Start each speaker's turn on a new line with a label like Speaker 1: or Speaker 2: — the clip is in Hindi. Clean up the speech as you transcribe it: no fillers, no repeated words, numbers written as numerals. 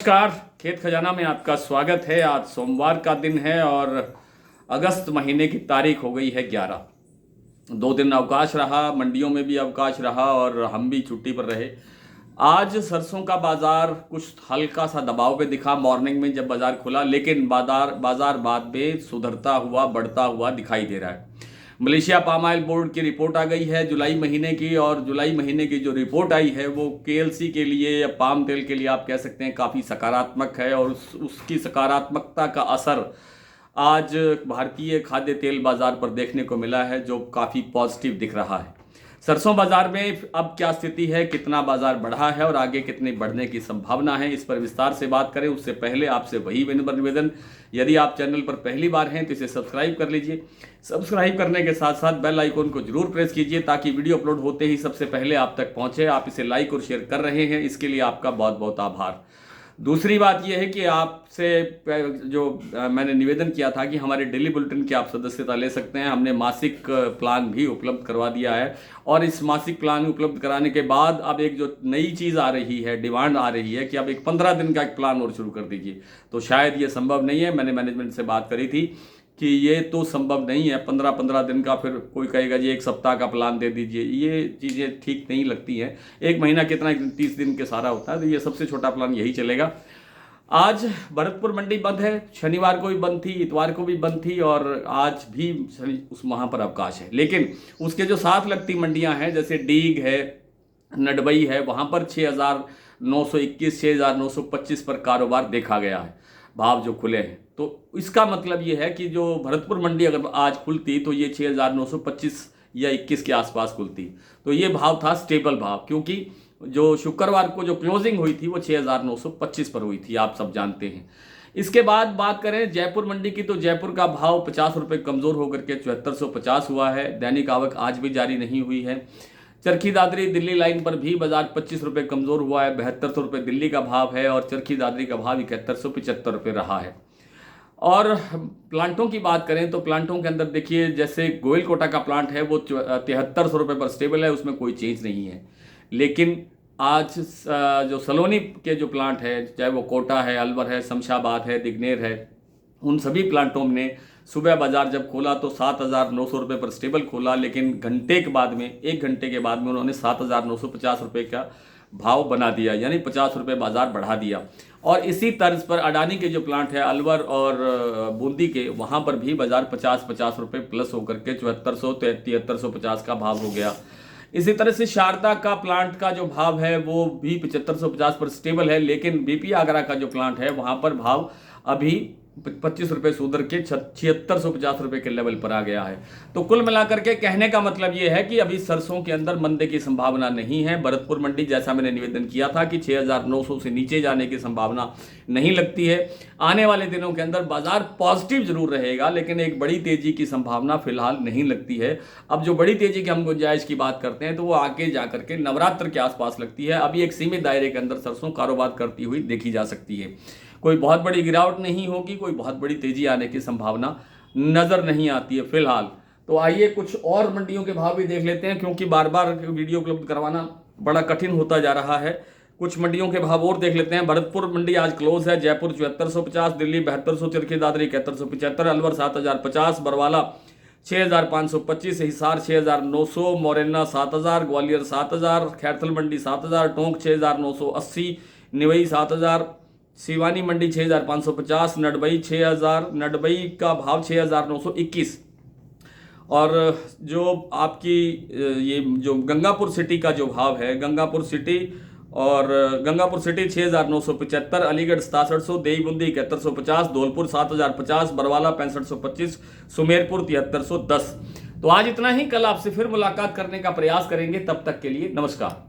Speaker 1: नमस्कार। खेत खजाना में आपका स्वागत है। आज सोमवार का दिन है और अगस्त महीने की तारीख हो गई है 11। 2 दिन अवकाश रहा, मंडियों में भी अवकाश रहा और हम भी छुट्टी पर रहे। आज सरसों का बाजार कुछ हल्का सा दबाव पे दिखा मॉर्निंग में जब बाजार खुला, लेकिन बाजार बाद में सुधरता हुआ बढ़ता हुआ दिखाई दे रहा है। मलेशिया पाम ऑयल बोर्ड की रिपोर्ट आ गई है जुलाई महीने की, और जुलाई महीने की जो रिपोर्ट आई है वो केएलसी के लिए या पाम तेल के लिए आप कह सकते हैं काफ़ी सकारात्मक है, और उसकी सकारात्मकता का असर आज भारतीय खाद्य तेल बाजार पर देखने को मिला है, जो काफ़ी पॉजिटिव दिख रहा है। सरसों बाजार में अब क्या स्थिति है, कितना बाजार बढ़ा है और आगे कितने बढ़ने की संभावना है, इस पर विस्तार से बात करें उससे पहले आपसे वही विनम्र निवेदन, यदि आप चैनल पर पहली बार हैं तो इसे सब्सक्राइब कर लीजिए। सब्सक्राइब करने के साथ साथ बेल आइकन को जरूर प्रेस कीजिए ताकि वीडियो अपलोड होते ही सबसे पहले आप तक पहुंचे। आप इसे लाइक और शेयर कर रहे हैं, इसके लिए आपका बहुत बहुत आभार। दूसरी बात यह है कि आपसे जो मैंने निवेदन किया था कि हमारे डेली बुलेटिन की आप सदस्यता ले सकते हैं, हमने मासिक प्लान भी उपलब्ध करवा दिया है। और इस मासिक प्लान उपलब्ध कराने के बाद अब एक जो नई चीज़ आ रही है, डिमांड आ रही है कि अब एक 15 दिन का एक प्लान और शुरू कर दीजिए, तो शायद ये संभव नहीं है। मैंने मैनेजमेंट से बात करी थी कि ये तो संभव नहीं है, 15 दिन का। फिर कोई कहेगा जी 1 सप्ताह का प्लान दे दीजिए, ये चीज़ें ठीक नहीं लगती हैं। 1 महीना कितना, 30 दिन के सारा होता है, तो ये सबसे छोटा प्लान यही चलेगा। आज भरतपुर मंडी बंद है, शनिवार को भी बंद थी, इतवार को भी बंद थी और आज भी उस वहाँ पर अवकाश है। लेकिन उसके जो साथ लगती मंडियाँ हैं जैसे डीग है, नडबई है, वहाँ पर 6,921 6,925 पर कारोबार देखा गया है, भाव जो खुले हैं। तो इसका मतलब ये है कि जो भरतपुर मंडी अगर आज खुलती तो ये 6,925 या 21 के आसपास खुलती, तो ये भाव था स्टेबल भाव, क्योंकि जो शुक्रवार को जो क्लोजिंग हुई थी वो 6,925 पर हुई थी, आप सब जानते हैं। इसके बाद बात करें जयपुर मंडी की, तो जयपुर का भाव 50 रुपये कमज़ोर होकर के 7450 हुआ है। दैनिक आवक आज भी जारी नहीं हुई है। चरखी दादरी दिल्ली लाइन पर भी बाजार 25 रुपये कमज़ोर हुआ है, 7200 रुपये दिल्ली का भाव है और चरखी दादरी का भाव 7175 रुपये रहा है। और प्लांटों की बात करें तो प्लांटों के अंदर देखिए, जैसे गोयल कोटा का प्लांट है वो 7300 रुपये पर स्टेबल है, उसमें कोई चेंज नहीं है। लेकिन आज जो सलोनी के जो प्लांट है, चाहे वो कोटा है, अलवर है, शमशाबाद है, दिग्नेर है, उन सभी प्लांटों ने सुबह बाजार जब खोला तो 7,900 रुपये पर स्टेबल खोला, लेकिन घंटे के बाद में, 1 घंटे के बाद में उन्होंने 7,950 रुपये का भाव बना दिया, यानी 50 रुपये बाजार बढ़ा दिया। और इसी तर्ज पर अडानी के जो प्लांट है अलवर और बूंदी के, वहाँ पर भी बाजार 50 रुपये प्लस होकर के 7400 7350 का भाव हो गया। इसी तरह से शारदा का प्लांट का जो भाव है वो भी 7550 पर स्टेबल है, लेकिन बीपी आगरा का जो प्लांट है वहाँ पर भाव अभी 25 रुपये सुधर के 7650 रुपये के लेवल पर आ गया है। तो कुल मिलाकर के कहने का मतलब ये है कि अभी सरसों के अंदर मंदे की संभावना नहीं है। भरतपुर मंडी जैसा मैंने निवेदन किया था कि 6,900 से नीचे जाने की संभावना नहीं लगती है। आने वाले दिनों के अंदर बाजार पॉजिटिव जरूर रहेगा, लेकिन एक बड़ी तेजी की संभावना फिलहाल नहीं लगती है। अब जो बड़ी तेजी की हम गुंजाइश की बात करते हैं तो वो आगे जाकर के नवरात्र के आसपास लगती है। अभी एक सीमित दायरे के अंदर सरसों कारोबार करती हुई देखी जा सकती है। कोई बहुत बड़ी गिरावट नहीं होगी, कोई बहुत बड़ी तेजी आने की संभावना नज़र नहीं आती है फिलहाल। तो आइए कुछ और मंडियों के भाव भी देख लेते हैं, क्योंकि बार बार वीडियो उपलब्ध करवाना बड़ा कठिन होता जा रहा है। कुछ मंडियों के भाव और देख लेते हैं। भरतपुर मंडी आज क्लोज है। जयपुर 7450, दिल्ली 7200, चरखी दादरी 7175, अलवर 7050, बरवाला 6525, हिसार 6900, मोरेना 7000, ग्वालियर 7000, खैरथल मंडी 7000, टोंक 6980, निवई 7000, सिवानी मंडी 6550, नडबई 6000, नडबई का भाव 6921। और जो आपकी ये जो गंगापुर सिटी का जो भाव है, गंगापुर सिटी 6975, अलीगढ़ 6700, देई बूंदी 7150, धौलपुर 7050, बरवाला 6525, सुमेरपुर 7310। तो आज इतना ही, कल आपसे फिर मुलाकात करने का प्रयास करेंगे। तब तक के लिए नमस्कार।